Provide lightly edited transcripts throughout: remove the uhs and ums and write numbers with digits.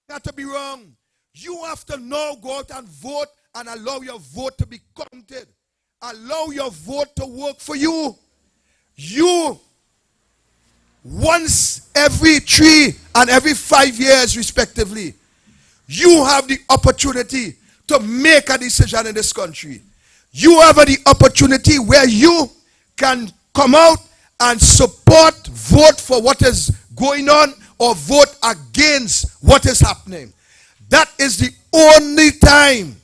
Not to be wrong. You have to now go out and vote and allow your vote to be counted. Allow your vote to work for you. You, once every 3 and every 5 years respectively, you have the opportunity to make a decision in this country. You have the opportunity where you can come out and support, vote for what is going on, or vote against what is happening. That is the only time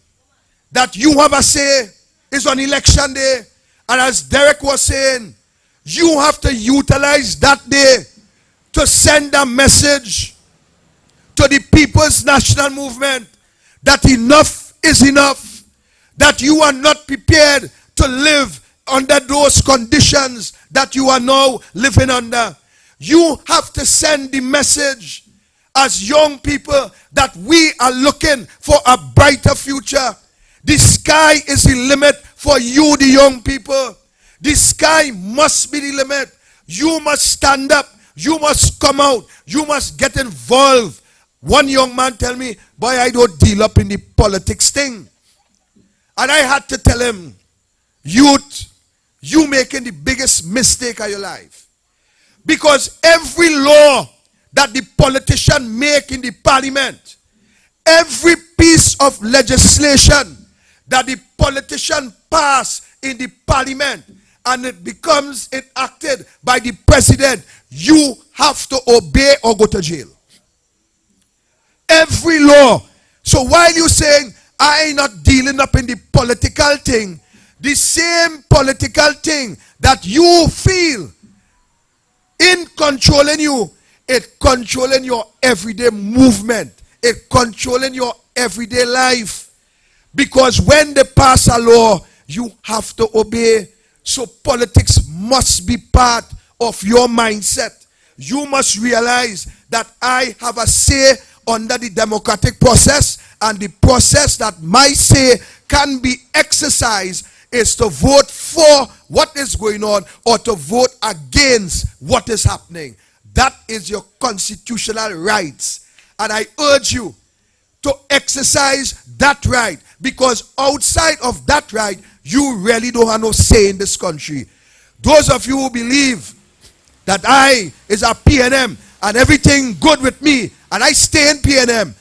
that you have a say is on election day. And as Derek was saying, you have to utilize that day to send a message to the People's National Movement that enough is enough, that you are not prepared to live under those conditions that you are now living under. You have to send the message as young people that we are looking for a brighter future. The sky is the limit for you, the young people. The sky must be the limit. You must stand up. You must come out. You must get involved. One young man tell me, boy, I don't deal up in the politics thing. And I had to tell him, youth, you making the biggest mistake of your life. Because every law that the politician make in the parliament, every piece of legislation that the politician pass in the parliament, and it becomes enacted by the president, you have to obey or go to jail. Every law. So while you're saying, I ain't not dealing up in the political thing, the same political thing that you feel in controlling you, it controlling your everyday movement. It controlling your everyday life. Because when they pass a law, you have to obey. So politics must be part of your mindset. You must realize that I have a say under the democratic process, and the process that my say can be exercised is to vote for what is going on or to vote against what is happening. That is your constitutional rights. And I urge you to exercise that right, because outside of that right, you really don't have no say in this country. Those of you who believe that I is a PNM and everything good with me and I stay in PNM,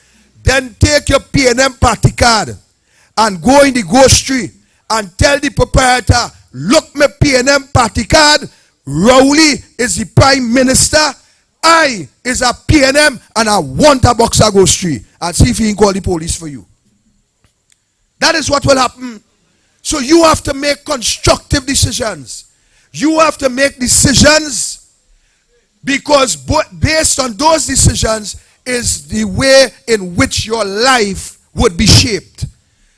then take your PNM party card and go in the grocery and tell the proprietor, look, my PNM party card, Rowley is the prime minister, I is a PNM, and I want a box of grocery, and see if he can call the police for you. That is what will happen. So you have to make constructive decisions. You have to make decisions, because based on those decisions is the way in which your life would be shaped.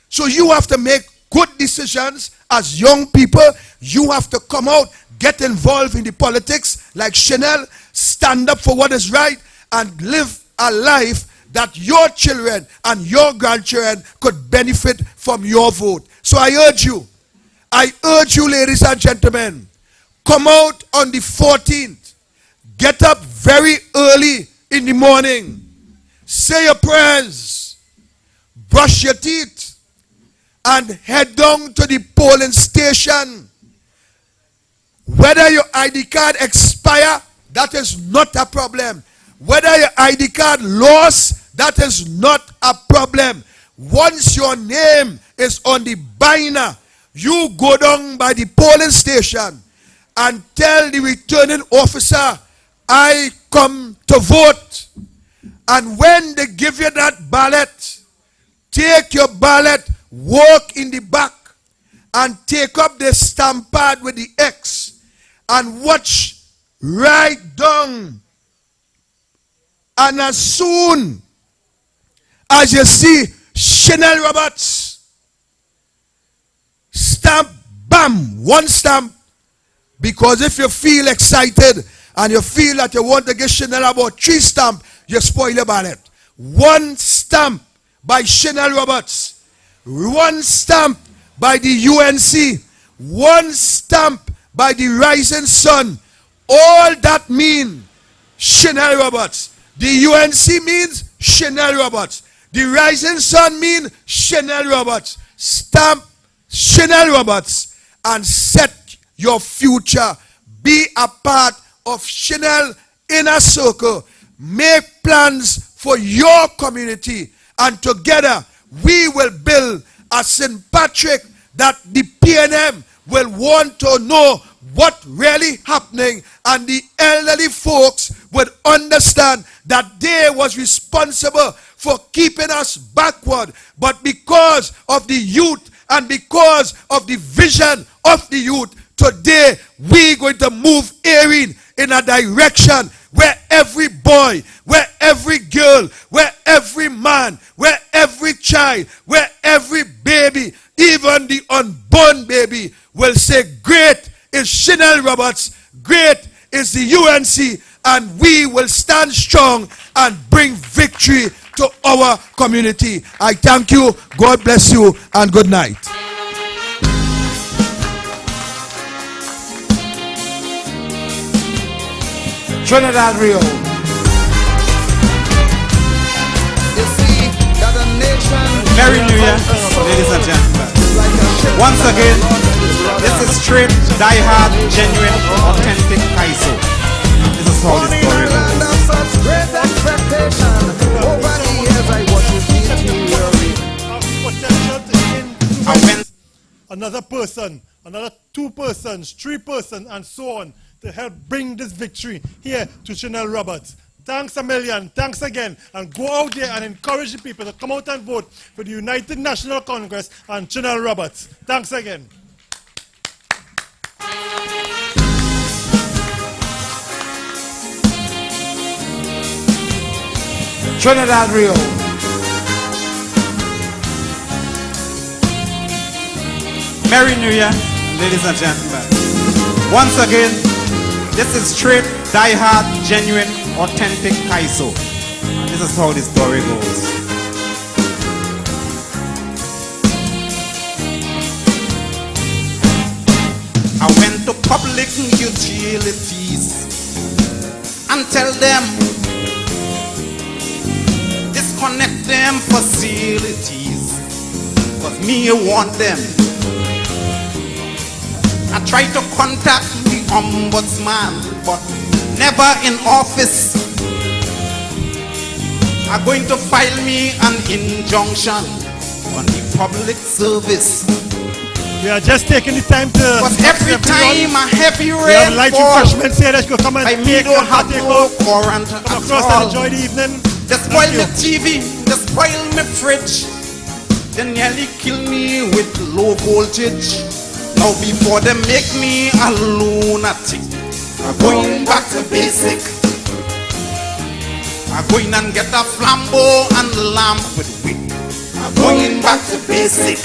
So you have to make good decisions as young people. You have to come out, get involved in the politics like Chinelle, stand up for what is right, and live a life that your children and your grandchildren could benefit from your vote. So I urge you, ladies and gentlemen, come out on the 14th. Get up very early in the morning. Say your prayers. Brush your teeth. And head down to the polling station. Whether your ID card expire, that is not a problem. Whether your ID card lost, that is not a problem. Once your name is on the binder, you go down by the polling station and tell the returning officer, I come to vote. And when they give you that ballot, take your ballot, walk in the back, and take up the stamp pad with the X, and watch right down. And as soon as you see Chinelle Roberts, stamp, bam, one stamp. Because if you feel excited and you feel that you want to get Chinelle about 3 stamps, you spoil your ballot. 1 stamp by Chinelle Roberts. 1 stamp by the UNC. 1 stamp by the Rising Sun. All that mean Chinelle Roberts. The UNC means Chinelle Roberts. The rising sun mean Chinelle Roberts. Stamp Chinelle Roberts and set your future. Be a part of Chinelle inner circle. Make plans for your community, and together we will build a St. Patrick that the PNM will want to know what really happening, and the elderly folks would understand that they was responsible for keeping us backward, but because of the youth and because of the vision of the youth, today we're going to move Erin in a direction where every boy, where every girl, where every man, where every child, where every baby, even the unborn baby, will say, great is Chinelle Roberts, great is the UNC, and we will stand strong and bring victory to our community. I thank you, God bless you, and good night. Trinidad Rio. Merry New Year, ladies and gentlemen. Once again, this is straight, die-hard, genuine, authentic Kaiso. This is how this story goes. Another person, another 2 persons, 3 persons, and so on, to help bring this victory here to Chinelle Roberts. Thanks a million, thanks again, and go out there and encourage the people to come out and vote for the United National Congress and Chinelle Roberts. Thanks again. Trinidad Rio. Merry New Year, ladies and gentlemen. Once again, this is straight, die-hard, genuine, authentic Kaiso. And this is how the story goes. I went to public utilities and tell them, disconnect them facilities, cause me want them. I tried to contact the ombudsman, but never in office. Are going to file me an injunction on the public service. We are just taking the time to... Because every time a heavy we have light rainfall, refreshments here that you can come and I take don't have no current come at across all. and enjoy the evening. They spoil my TV, they spoil my fridge. They nearly kill me with low voltage. Now before they make me a lunatic, I'm going back to basic. I'm going and get a flambeau and lamp with wick. I'm going back to basic.